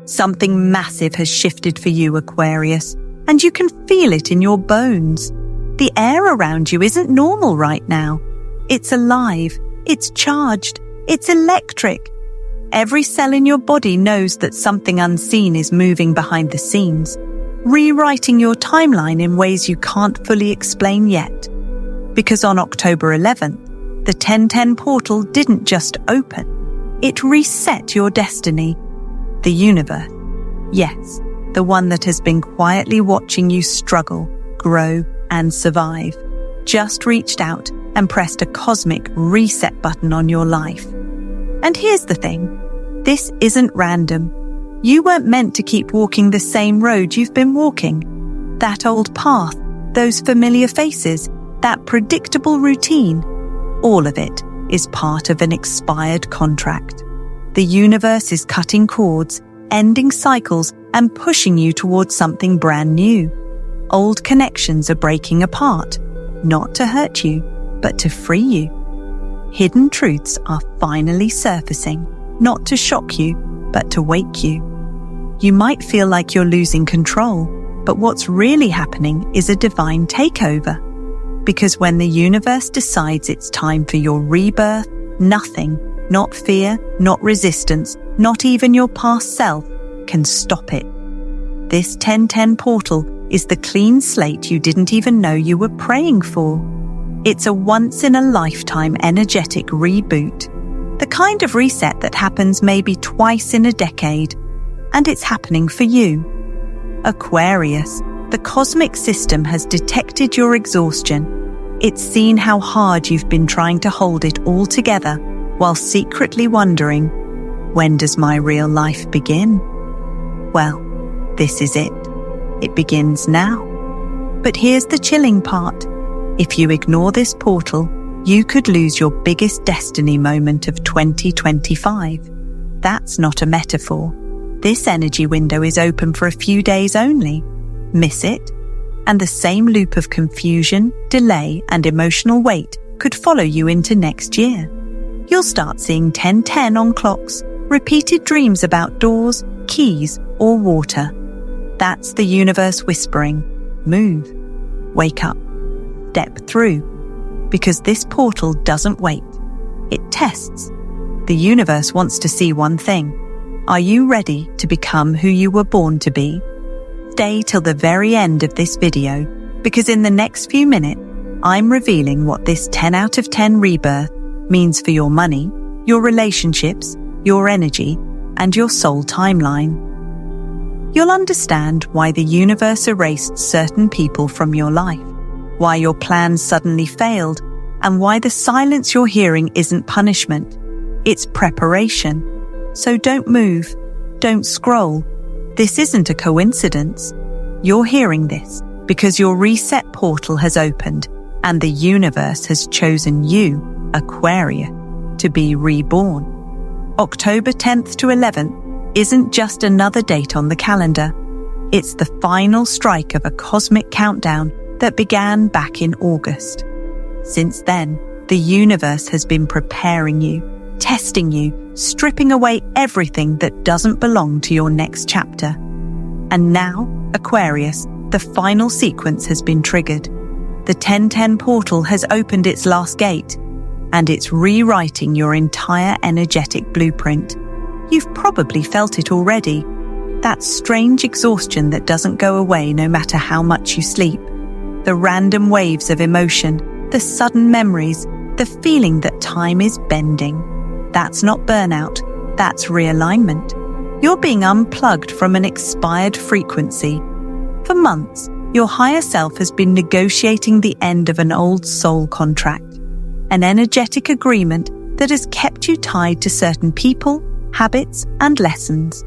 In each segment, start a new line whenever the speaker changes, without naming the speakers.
Something massive has shifted for you, Aquarius, and you can feel it in your bones. The air around you isn't normal right now. It's alive, it's charged, it's electric. Every cell in your body knows that something unseen is moving behind the scenes, rewriting your timeline in ways you can't fully explain yet. Because on October 11th, the 1010 portal didn't just open, it reset your destiny. The universe, yes, the one that has been quietly watching you struggle, grow, and survive, just reached out and pressed a cosmic reset button on your life. And here's the thing, this isn't random. You weren't meant to keep walking the same road you've been walking. That old path, those familiar faces, that predictable routine, all of it is part of an expired contract. The universe is cutting cords, ending cycles, and pushing you towards something brand new. Old connections are breaking apart, not to hurt you, but to free you. Hidden truths are finally surfacing, not to shock you, but to wake you. You might feel like you're losing control, but what's really happening is a divine takeover. Because when the universe decides it's time for your rebirth, nothing, not fear, not resistance, not even your past self, can stop it. This 1010 portal is the clean slate you didn't even know you were praying for. It's a once-in-a-lifetime energetic reboot, the kind of reset that happens maybe twice in a decade, and it's happening for you. Aquarius, the cosmic system has detected your exhaustion. It's seen how hard you've been trying to hold it all together while secretly wondering, when does my real life begin? Well, this is it. It begins now. But here's the chilling part. If you ignore this portal, you could lose your biggest destiny moment of 2025. That's not a metaphor. This energy window is open for a few days only. Miss it, and the same loop of confusion, delay, and emotional weight could follow you into next year. You'll start seeing 1010 on clocks, repeated dreams about doors, keys, or water. That's the universe whispering, move, wake up, step through. Because this portal doesn't wait. It tests. The universe wants to see one thing. Are you ready to become who you were born to be? Stay till the very end of this video, because in the next few minutes, I'm revealing what this 10 out of 10 rebirth means for your money, your relationships, your energy, and your soul timeline. You'll understand why the universe erased certain people from your life, why your plans suddenly failed, and why the silence you're hearing isn't punishment. It's preparation. So don't move, don't scroll. This isn't a coincidence. You're hearing this because your reset portal has opened and the universe has chosen you, Aquarius, to be reborn. October 10th to 11th isn't just another date on the calendar. It's the final strike of a cosmic countdown that began back in August. Since then, the universe has been preparing you, testing you, stripping away everything that doesn't belong to your next chapter. And now, Aquarius, the final sequence has been triggered. The 1010 portal has opened its last gate, and it's rewriting your entire energetic blueprint. You've probably felt it already. That strange exhaustion that doesn't go away no matter how much you sleep. The random waves of emotion, the sudden memories, the feeling that time is bending. That's not burnout, that's realignment. You're being unplugged from an expired frequency. For months, your higher self has been negotiating the end of an old soul contract, an energetic agreement that has kept you tied to certain people, habits, and lessons.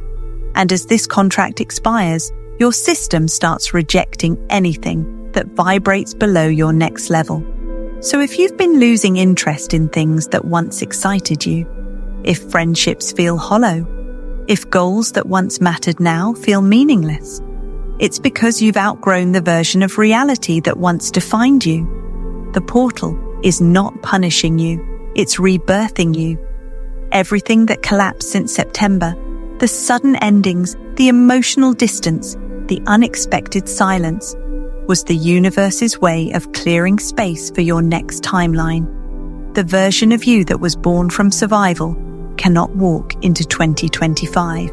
And as this contract expires, your system starts rejecting anything that vibrates below your next level. So if you've been losing interest in things that once excited you, if friendships feel hollow, if goals that once mattered now feel meaningless, it's because you've outgrown the version of reality that once defined you. The portal is not punishing you, it's rebirthing you. Everything that collapsed since September, The sudden endings, the emotional distance, the unexpected silence was the universe's way of clearing space for your next timeline. The version of you that was born from survival cannot walk into 2025.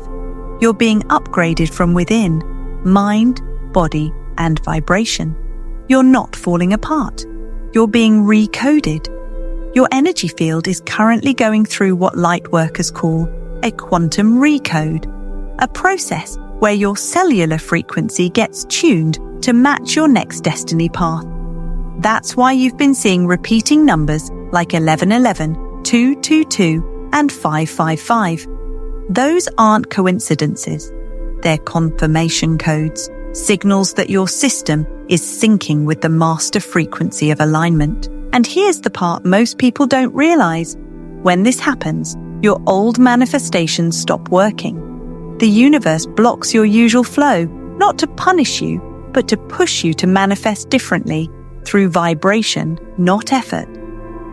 You're being upgraded from within, mind, body, and vibration. You're not falling apart. You're being recoded. Your energy field is currently going through what lightworkers call a quantum recode, a process where your cellular frequency gets tuned to match your next destiny path. That's why you've been seeing repeating numbers like 1111, 222, and 555. Those aren't coincidences. They're confirmation codes, signals that your system is syncing with the master frequency of alignment. And here's the part most people don't realize. When this happens, your old manifestations stop working. The universe blocks your usual flow, not to punish you, but to push you to manifest differently through vibration, not effort.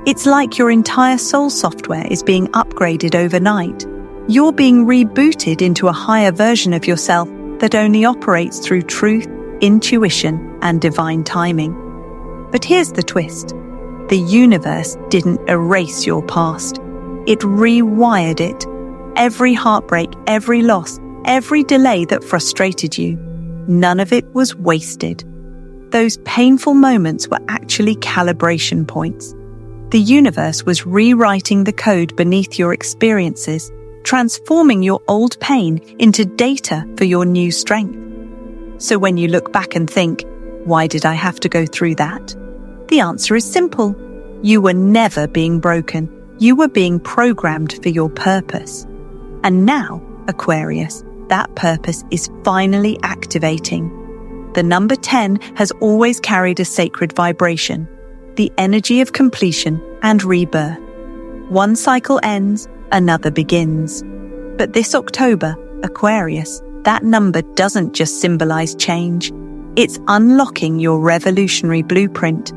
It's like your entire soul software is being upgraded overnight. You're being rebooted into a higher version of yourself that only operates through truth, intuition, and divine timing. But here's the twist. The universe didn't erase your past. It rewired it. Every heartbreak, every loss, every delay that frustrated you, none of it was wasted. Those painful moments were actually calibration points. The universe was rewriting the code beneath your experiences, transforming your old pain into data for your new strength. So when you look back and think, why did I have to go through that? The answer is simple. You were never being broken. You were being programmed for your purpose. And now, Aquarius, that purpose is finally activating. The number 10 has always carried a sacred vibration, the energy of completion and rebirth. One cycle ends, another begins. But this October, Aquarius, that number doesn't just symbolize change. It's unlocking your revolutionary blueprint.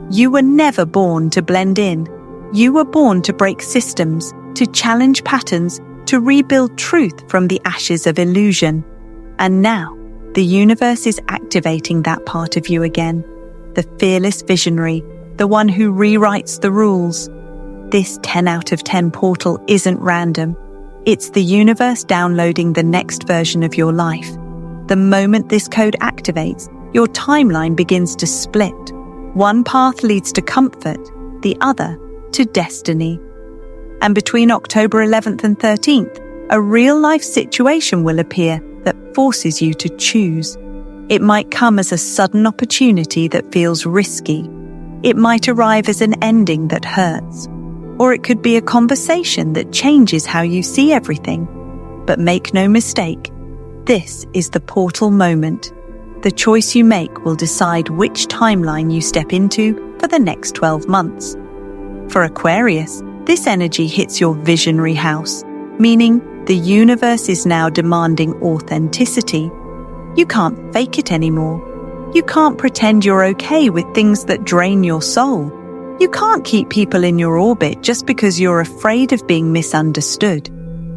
You were never born to blend in. You were born to break systems, to challenge patterns, to rebuild truth from the ashes of illusion. And now, the universe is activating that part of you again. The fearless visionary, the one who rewrites the rules. This 10 out of 10 portal isn't random. It's the universe downloading the next version of your life. The moment this code activates, your timeline begins to split. One path leads to comfort, the other to destiny. And between October 11th and 13th, a real-life situation will appear that forces you to choose. It might come as a sudden opportunity that feels risky. It might arrive as an ending that hurts. Or it could be a conversation that changes how you see everything. But make no mistake, this is the portal moment. The choice you make will decide which timeline you step into for the next 12 months. For Aquarius, this energy hits your visionary house, meaning the universe is now demanding authenticity. You can't fake it anymore. You can't pretend you're okay with things that drain your soul. You can't keep people in your orbit just because you're afraid of being misunderstood.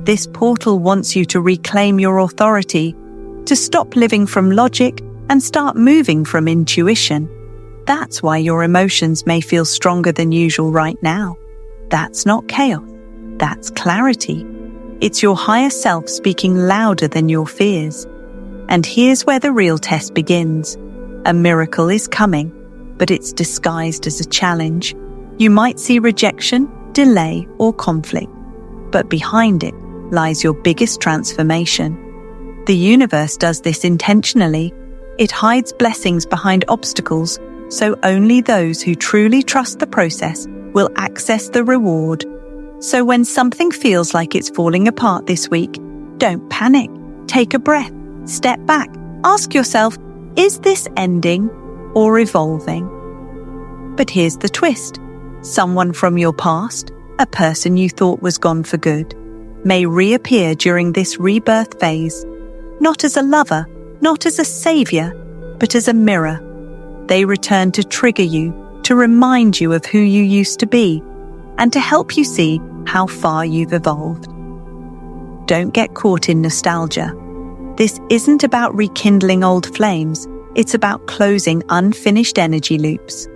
This portal wants you to reclaim your authority, to stop living from logic and start moving from intuition. That's why your emotions may feel stronger than usual right now. That's not chaos. That's clarity. It's your higher self speaking louder than your fears. And here's where the real test begins. A miracle is coming, but it's disguised as a challenge. You might see rejection, delay, or conflict, but behind it lies your biggest transformation. The universe does this intentionally. It hides blessings behind obstacles, so only those who truly trust the process will access the reward. So when something feels like it's falling apart this week, don't panic. Take a breath, step back, ask yourself, is this ending or evolving? But here's the twist. Someone from your past, a person you thought was gone for good, may reappear during this rebirth phase, not as a lover, not as a savior, but as a mirror. They return to trigger you, to remind you of who you used to be, and to help you see how far you've evolved. don't get caught in nostalgia. This isn't about rekindling old flames, it's about closing unfinished energy loops.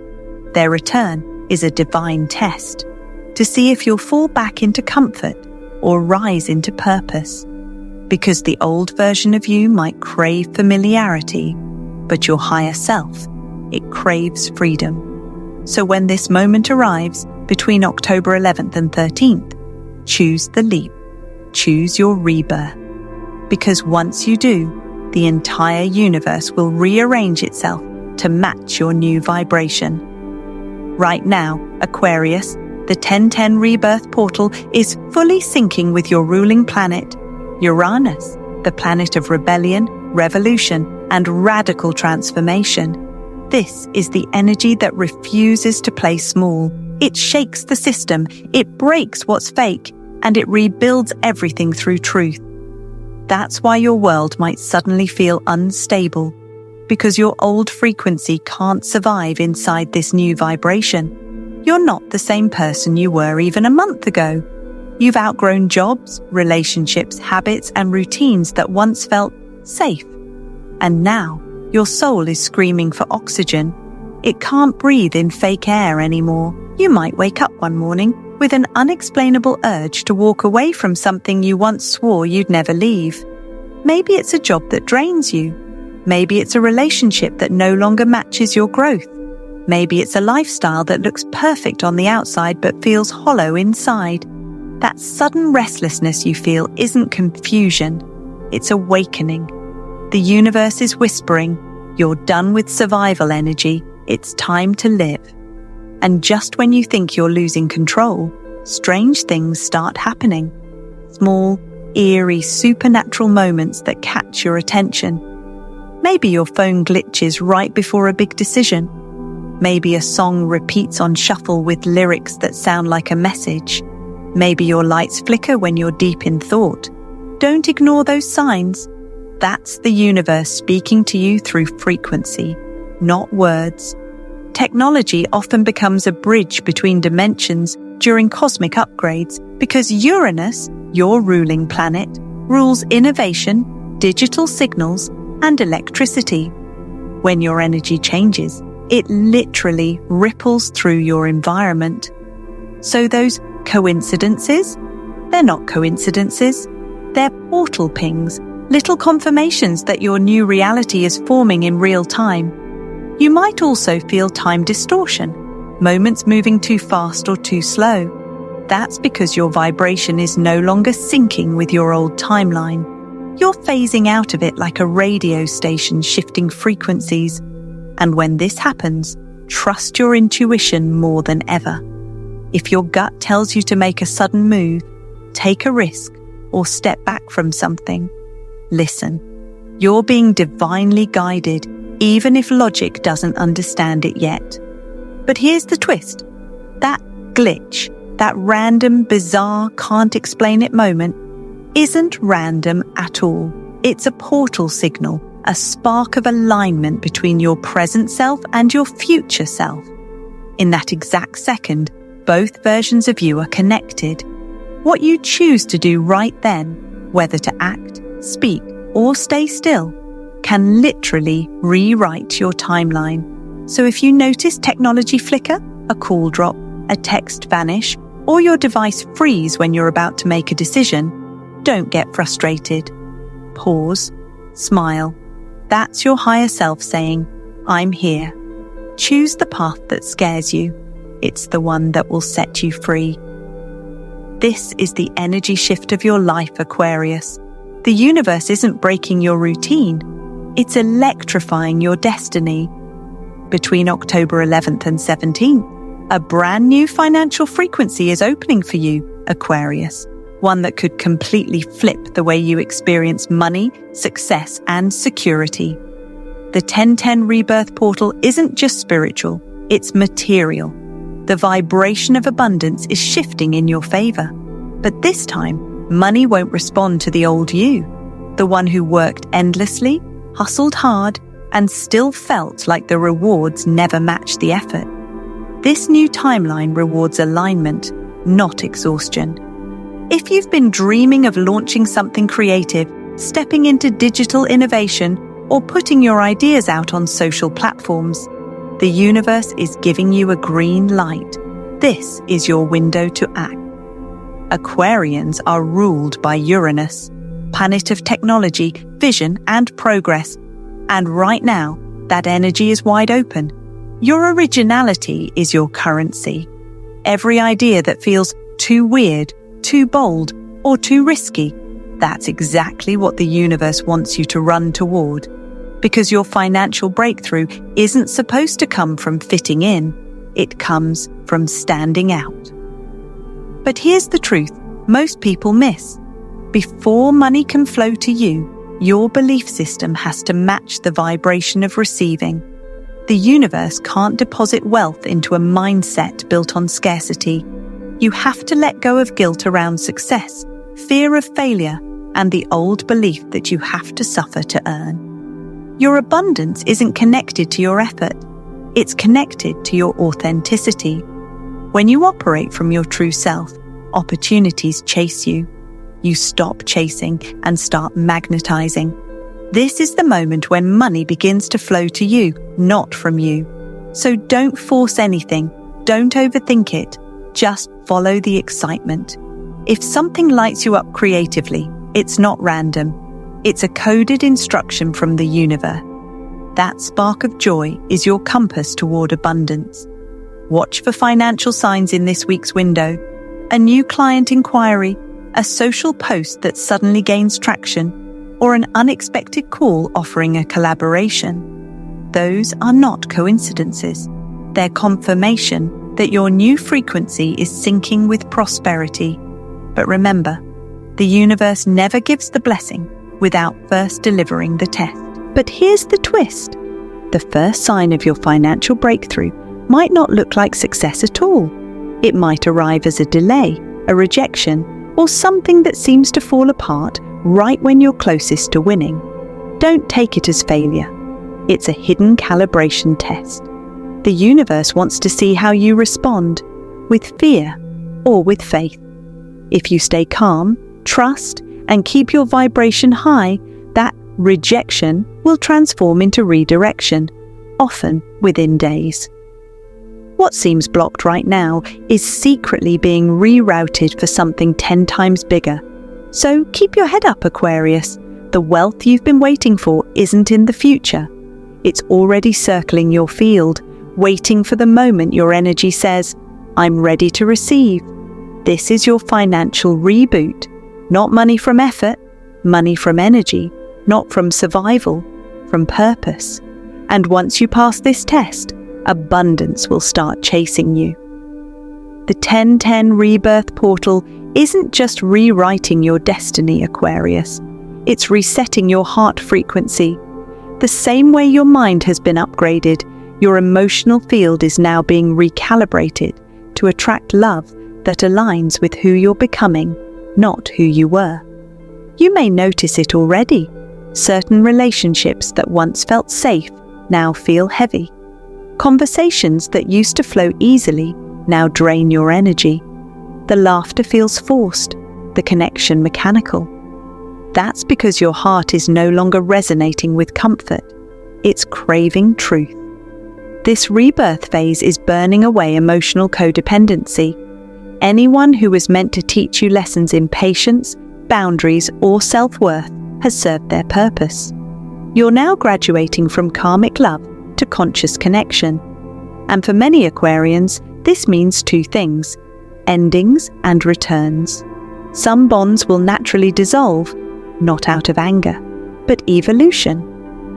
Their return is a divine test to see if you'll fall back into comfort or rise into purpose. Because the old version of you might crave familiarity, but your higher self, it craves freedom. So when this moment arrives between October 11th and 13th, choose the leap. Choose your rebirth. Because once you do, the entire universe will rearrange itself to match your new vibration. Right now, Aquarius, the 1010 Rebirth Portal is fully syncing with your ruling planet, Uranus, the planet of rebellion, revolution, and radical transformation. This is the energy that refuses to play small. It shakes the system, it breaks what's fake, and it rebuilds everything through truth. That's why your world might suddenly feel unstable, because your old frequency can't survive inside this new vibration. You're not the same person you were even a month ago. You've outgrown jobs, relationships, habits, and routines that once felt safe. And now, your soul is screaming for oxygen. It can't breathe in fake air anymore. You might wake up one morning with an unexplainable urge to walk away from something you once swore you'd never leave. Maybe it's a job that drains you. Maybe it's a relationship that no longer matches your growth. Maybe it's a lifestyle that looks perfect on the outside but feels hollow inside. That sudden restlessness you feel isn't confusion, it's awakening. The universe is whispering, you're done with survival energy, it's time to live. And just when you think you're losing control, strange things start happening. Small, eerie, supernatural moments that catch your attention. Maybe your phone glitches right before a big decision. Maybe a song repeats on shuffle with lyrics that sound like a message. Maybe your lights flicker when you're deep in thought. Don't ignore those signs. That's the universe speaking to you through frequency, not words. Technology often becomes a bridge between dimensions during cosmic upgrades because Uranus, your ruling planet, rules innovation, digital signals, and electricity. When your energy changes, it literally ripples through your environment. So those coincidences? They're not coincidences. They're portal pings, little confirmations that your new reality is forming in real time. You might also feel time distortion, moments moving too fast or too slow. That's because your vibration is no longer syncing with your old timeline. You're phasing out of it like a radio station shifting frequencies. And when this happens, trust your intuition more than ever. If your gut tells you to make a sudden move, take a risk, or step back from something, listen. You're being divinely guided, even if logic doesn't understand it yet. But here's the twist. That glitch, that random, bizarre, can't explain it moment, isn't random at all. It's a portal signal, a spark of alignment between your present self and your future self. In that exact second, both versions of you are connected. What you choose to do right then, whether to act, speak, or stay still, can literally rewrite your timeline. So if you notice technology flicker, a call drop, a text vanish, or your device freeze when you're about to make a decision, don't get frustrated. Pause, smile. That's your higher self saying, I'm here. Choose the path that scares you. It's the one that will set you free. This is the energy shift of your life, Aquarius. The universe isn't breaking your routine. It's electrifying your destiny. Between October 11th and 17th, a brand new financial frequency is opening for you, Aquarius. One that could completely flip the way you experience money, success, and security. The 1010 Rebirth Portal isn't just spiritual, it's material. The vibration of abundance is shifting in your favor. But this time, money won't respond to the old you, the one who worked endlessly, hustled hard, and still felt like the rewards never matched the effort. This new timeline rewards alignment, not exhaustion. If you've been dreaming of launching something creative, stepping into digital innovation, or putting your ideas out on social platforms, the universe is giving you a green light. This is your window to act. Aquarians are ruled by Uranus, planet of technology, vision, and progress. And right now, that energy is wide open. Your originality is your currency. Every idea that feels too weird, too bold, or too risky, that's exactly what the universe wants you to run toward. Because your financial breakthrough isn't supposed to come from fitting in, it comes from standing out. But here's the truth most people miss. Before money can flow to you, your belief system has to match the vibration of receiving. The universe can't deposit wealth into a mindset built on scarcity. You have to let go of guilt around success, fear of failure, and the old belief that you have to suffer to earn. Your abundance isn't connected to your effort. It's connected to your authenticity. When you operate from your true self, opportunities chase you. You stop chasing and start magnetizing. This is the moment when money begins to flow to you, not from you. So don't force anything. Don't overthink it. Just follow the excitement. If something lights you up creatively, it's not random. It's a coded instruction from the universe. That spark of joy is your compass toward abundance. Watch for financial signs in this week's window. A new client inquiry, a social post that suddenly gains traction, or an unexpected call offering a collaboration. Those are not coincidences. They're confirmation that your new frequency is syncing with prosperity. But remember, the universe never gives the blessing without first delivering the test. But here's the twist. The first sign of your financial breakthrough might not look like success at all. It might arrive as a delay, a rejection, or something that seems to fall apart right when you're closest to winning. Don't take it as failure. It's a hidden calibration test. The universe wants to see how you respond, with fear or with faith. If you stay calm, trust, and keep your vibration high, that rejection will transform into redirection, often within days. What seems blocked right now is secretly being rerouted for something 10 times bigger. So keep your head up, Aquarius. The wealth you've been waiting for isn't in the future. It's already circling your field, waiting for the moment your energy says, "I'm ready to receive." This is your financial reboot. Not money from effort, money from energy, not from survival, from purpose. And once you pass this test, abundance will start chasing you. The 1010 Rebirth Portal isn't just rewriting your destiny, Aquarius. It's resetting your heart frequency. The same way your mind has been upgraded, your emotional field is now being recalibrated to attract love that aligns with who you're becoming, not who you were. You may notice it already. Certain relationships that once felt safe now feel heavy. Conversations that used to flow easily now drain your energy. The laughter feels forced, the connection mechanical. That's because your heart is no longer resonating with comfort. It's craving truth. This rebirth phase is burning away emotional codependency. Anyone who was meant to teach you lessons in patience, boundaries, or self-worth has served their purpose. You're now graduating from karmic love to conscious connection. And for many Aquarians, this means two things: endings and returns. Some bonds will naturally dissolve, not out of anger, but evolution.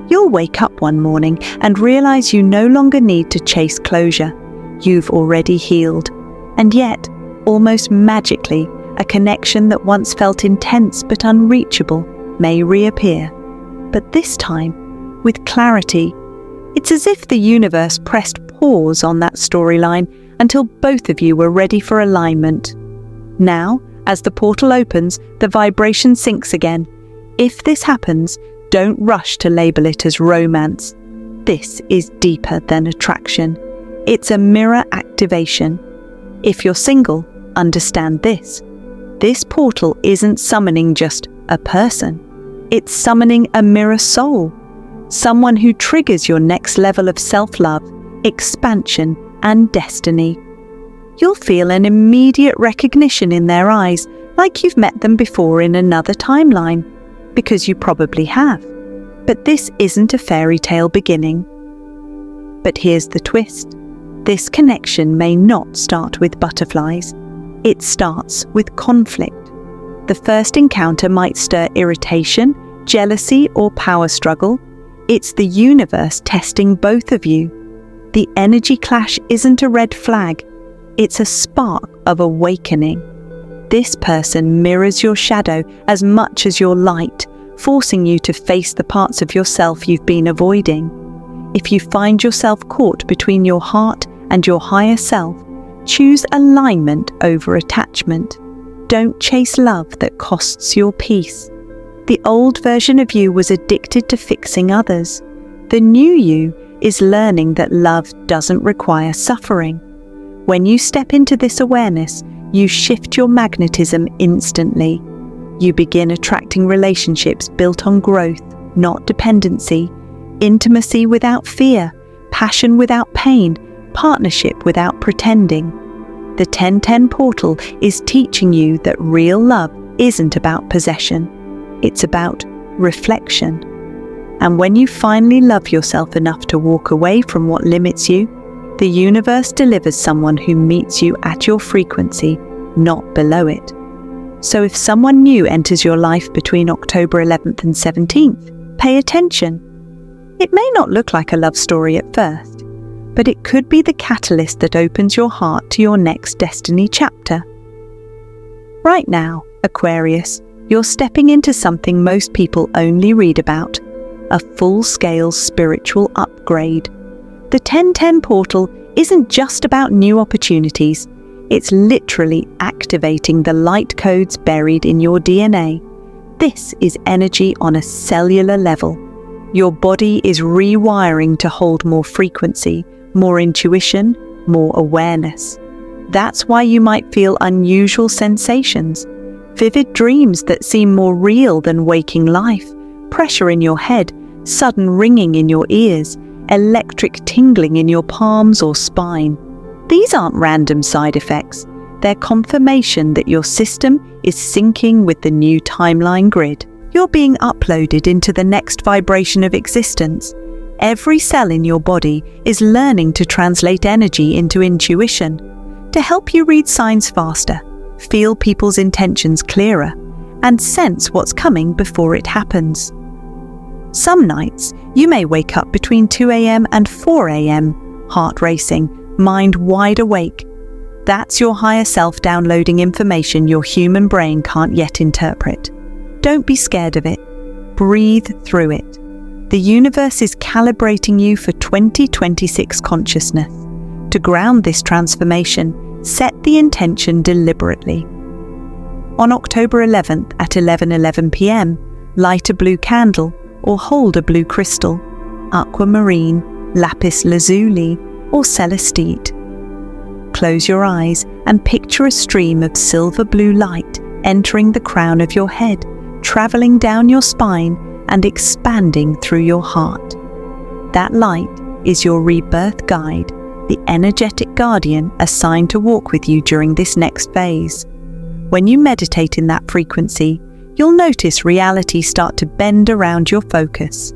You'll wake up one morning and realize you no longer need to chase closure. You've already healed. And yet, almost magically, a connection that once felt intense but unreachable may reappear. But this time, with clarity. It's as if the universe pressed pause on that storyline until both of you were ready for alignment. Now, as the portal opens, the vibration sinks again. If this happens, don't rush to label it as romance. This is deeper than attraction. It's a mirror activation. If you're single, understand this. This portal isn't summoning just a person. It's summoning a mirror soul, someone who triggers your next level of self-love, expansion, and destiny. You'll feel an immediate recognition in their eyes, like you've met them before in another timeline, because you probably have. But this isn't a fairy tale beginning. But here's the twist. This connection may not start with butterflies. It starts with conflict. The first encounter might stir irritation, jealousy, or power struggle. It's the universe testing both of you. The energy clash isn't a red flag. It's a spark of awakening. This person mirrors your shadow as much as your light, forcing you to face the parts of yourself you've been avoiding. If you find yourself caught between your heart and your higher self, choose alignment over attachment. Don't chase love that costs your peace. The old version of you was addicted to fixing others. The new you is learning that love doesn't require suffering. When you step into this awareness, you shift your magnetism instantly. You begin attracting relationships built on growth, not dependency, intimacy without fear, passion without pain, partnership without pretending. The 1010 portal is teaching you that real love isn't about possession. It's about reflection. And when you finally love yourself enough to walk away from what limits you, the universe delivers someone who meets you at your frequency, not below it. So if someone new enters your life between October 11th and 17th, pay attention. It may not look like a love story at first, but it could be the catalyst that opens your heart to your next destiny chapter. Right now, Aquarius, you're stepping into something most people only read about, a full-scale spiritual upgrade. The 1010 portal isn't just about new opportunities, it's literally activating the light codes buried in your DNA. This is energy on a cellular level. Your body is rewiring to hold more frequency, more intuition, more awareness. That's why you might feel unusual sensations, vivid dreams that seem more real than waking life, pressure in your head, sudden ringing in your ears, electric tingling in your palms or spine. These aren't random side effects. They're confirmation that your system is syncing with the new timeline grid. You're being uploaded into the next vibration of existence. Every cell in your body is learning to translate energy into intuition, to help you read signs faster, feel people's intentions clearer, and sense what's coming before it happens. Some nights, you may wake up between 2 a.m. and 4 a.m., heart racing, mind wide awake. That's your higher self downloading information your human brain can't yet interpret. Don't be scared of it. Breathe through it. The universe is calibrating you for 2026 consciousness. To ground this transformation, set the intention deliberately. On October 11th at 11:11 p.m., light a blue candle or hold a blue crystal, aquamarine, lapis lazuli, or celestite. Close your eyes and picture a stream of silver blue light entering the crown of your head, traveling down your spine and expanding through your heart. That light is your rebirth guide, the energetic guardian assigned to walk with you during this next phase. When you meditate in that frequency, you'll notice reality start to bend around your focus.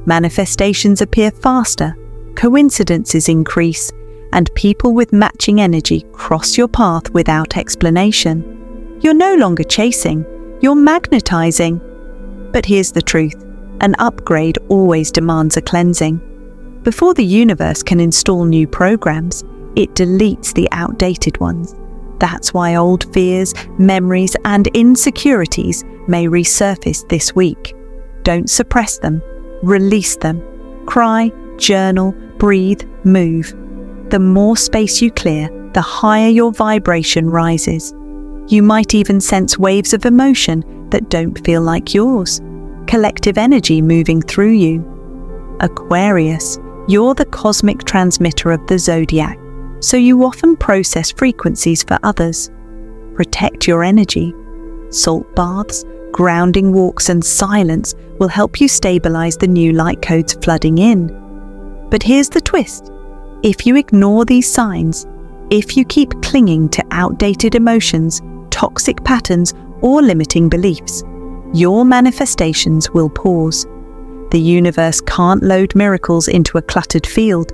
Manifestations appear faster, coincidences increase, and people with matching energy cross your path without explanation. You're no longer chasing, you're magnetizing. But here's the truth, an upgrade always demands a cleansing. Before the universe can install new programs, it deletes the outdated ones. That's why old fears, memories, and insecurities may resurface this week. Don't suppress them, release them. Cry, journal, breathe, move. The more space you clear, the higher your vibration rises. You might even sense waves of emotion that don't feel like yours. Collective energy moving through you. Aquarius, you're the cosmic transmitter of the zodiac, so you often process frequencies for others. protect your energy. Salt baths, grounding walks and silence will help you stabilize the new light codes flooding in. But here's the twist. If you ignore these signs, if you keep clinging to outdated emotions, toxic patterns, or limiting beliefs, your manifestations will pause. The universe can't load miracles into a cluttered field.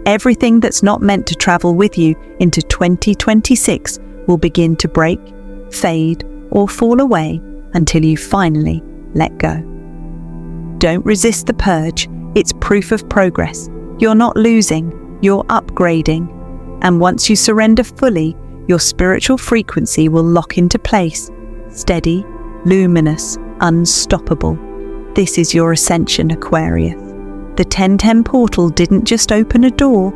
Everything that's not meant to travel with you into 2026 will begin to break, fade, or fall away until you finally let go. Don't resist the purge. It's proof of progress. You're not losing, you're upgrading. And once you surrender fully, your spiritual frequency will lock into place. Steady, luminous, unstoppable. This is your ascension, Aquarius. The 1010 portal didn't just open a door,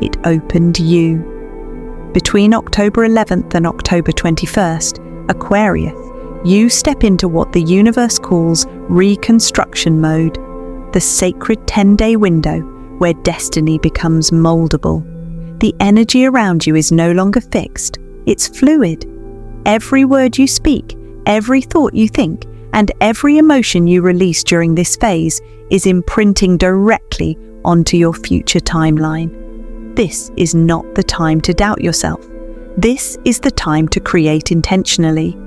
it opened you. Between October 11th and October 21st, Aquarius, you step into what the universe calls Reconstruction Mode, the sacred 10-day window where destiny becomes moldable. The energy around you is no longer fixed, it's fluid. Every word you speak, every thought you think, and every emotion you release during this phase is imprinting directly onto your future timeline. This is not the time to doubt yourself. This is the time to create intentionally.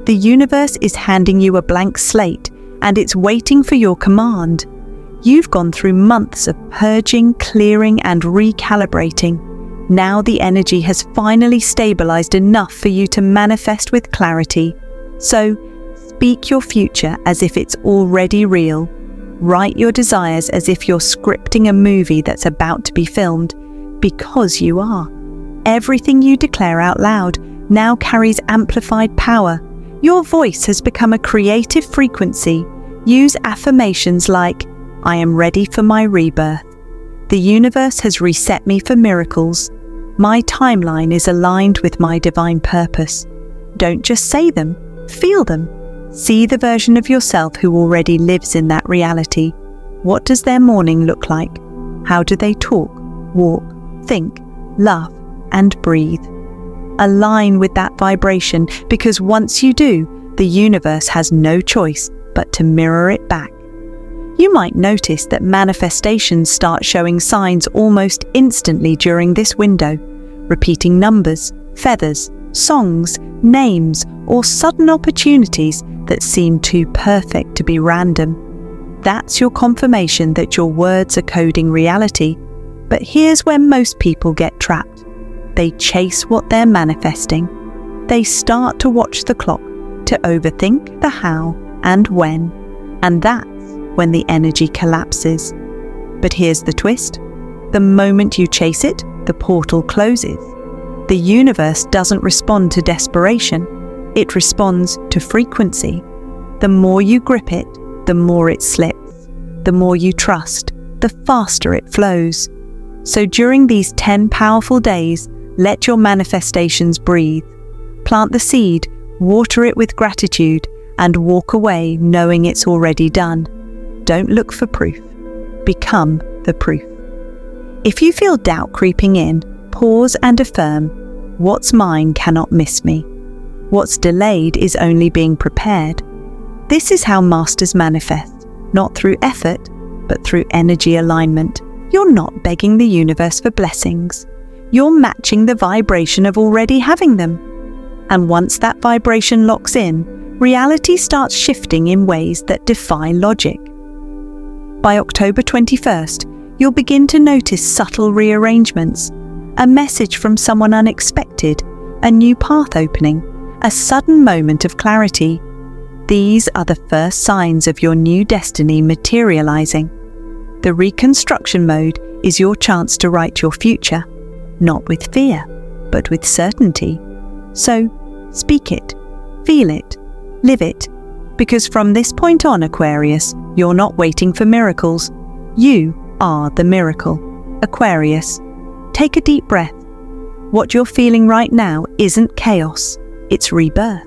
The universe is handing you a blank slate, and it's waiting for your command. You've gone through months of purging, clearing, and recalibrating. Now the energy has finally stabilized enough for you to manifest with clarity. So, speak your future as if it's already real. Write your desires as if you're scripting a movie that's about to be filmed, because you are. Everything you declare out loud now carries amplified power. Your voice has become a creative frequency. Use affirmations like, I am ready for my rebirth. The universe has reset me for miracles. My timeline is aligned with my divine purpose. Don't just say them, feel them. See the version of yourself who already lives in that reality. What does their morning look like? How do they talk, walk, think, love, and breathe? Align with that vibration, because once you do, the universe has no choice but to mirror it back. You might notice that manifestations start showing signs almost instantly during this window, repeating numbers, feathers, songs, names, or sudden opportunities that seem too perfect to be random. That's your confirmation that your words are coding reality. But here's where most people get trapped. They chase what they're manifesting. They start to watch the clock, to overthink the how and when, and that's when the energy collapses. But here's the twist. The moment you chase it, the portal closes. The universe doesn't respond to desperation. It responds to frequency. The more you grip it, the more it slips. The more you trust, the faster it flows. So during these 10 powerful days, let your manifestations breathe. Plant the seed, water it with gratitude, and walk away knowing it's already done. Don't look for proof. Become the proof. If you feel doubt creeping in, pause and affirm, what's mine cannot miss me. What's delayed is only being prepared. This is how masters manifest, not through effort, but through energy alignment. You're not begging the universe for blessings. You're matching the vibration of already having them. And once that vibration locks in, reality starts shifting in ways that defy logic. By October 21st, you'll begin to notice subtle rearrangements, a message from someone unexpected, a new path opening, a sudden moment of clarity. These are the first signs of your new destiny materializing. The Reconstruction Mode is your chance to write your future, not with fear, but with certainty. So, speak it, feel it, live it, because from this point on, Aquarius, you're not waiting for miracles. You are the miracle. Aquarius, take a deep breath. What you're feeling right now isn't chaos, it's rebirth.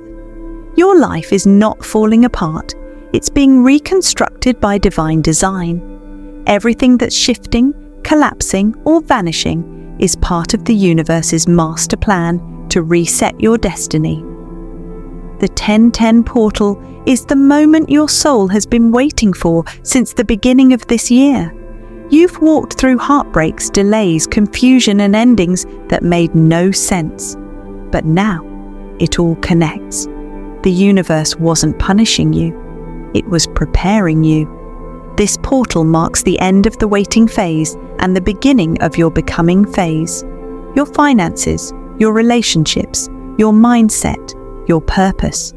Your life is not falling apart, it's being reconstructed by divine design. Everything that's shifting, collapsing, or vanishing is part of the universe's master plan to reset your destiny. The 1010 portal is the moment your soul has been waiting for since the beginning of this year. You've walked through heartbreaks, delays, confusion, and endings that made no sense. But now, it all connects. The universe wasn't punishing you. It was preparing you. This portal marks the end of the waiting phase and the beginning of your becoming phase. Your finances, your relationships, your mindset, your purpose.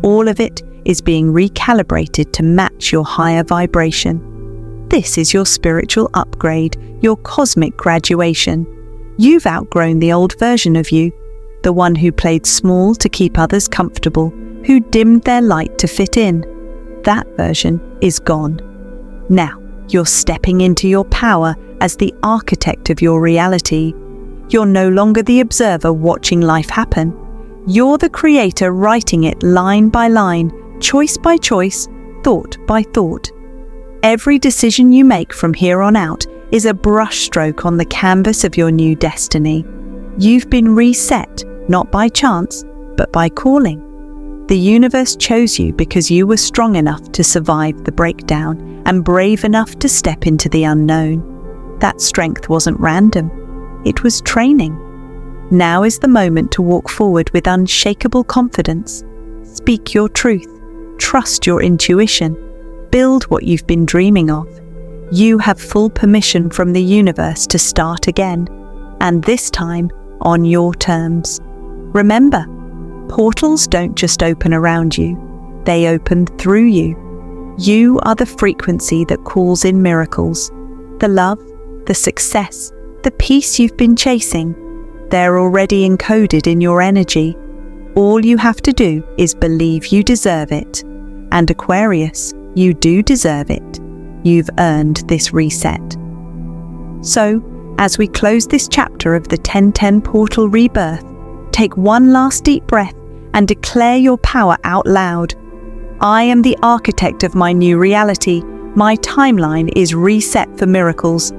All of it is being recalibrated to match your higher vibration. This is your spiritual upgrade, your cosmic graduation. You've outgrown the old version of you, the one who played small to keep others comfortable, who dimmed their light to fit in. That version is gone. Now, you're stepping into your power as the architect of your reality. You're no longer the observer watching life happen. You're the creator writing it line by line, choice by choice, thought by thought. Every decision you make from here on out is a brushstroke on the canvas of your new destiny. You've been reset, not by chance, but by calling. The universe chose you because you were strong enough to survive the breakdown and brave enough to step into the unknown. That strength wasn't random. It was training. Now is the moment to walk forward with unshakable confidence. Speak your truth. Trust your intuition. Build what you've been dreaming of. You have full permission from the universe to start again, and this time on your terms. Remember, portals don't just open around you, they open through you. You are the frequency that calls in miracles. The love, the success, the peace you've been chasing, they're already encoded in your energy. All you have to do is believe you deserve it. And Aquarius, you do deserve it. You've earned this reset. So, as we close this chapter of the 1010 Portal Rebirth, take one last deep breath and declare your power out loud. I am the architect of my new reality. My timeline is reset for miracles.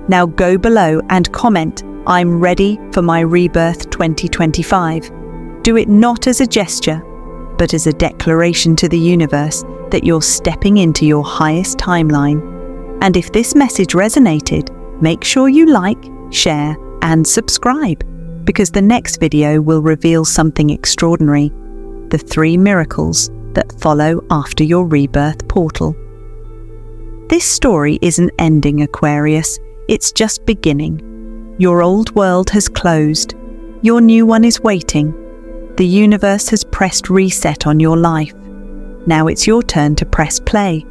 Now go below and comment, I'm ready for my Rebirth 2025. Do it not as a gesture, but as a declaration to the universe that you're stepping into your highest timeline. And if this message resonated, make sure you like, share, and subscribe, because the next video will reveal something extraordinary, the 3 miracles that follow after your rebirth portal. This story isn't ending, Aquarius, it's just beginning. Your old world has closed, your new one is waiting. The universe has pressed reset on your life. Now it's your turn to press play.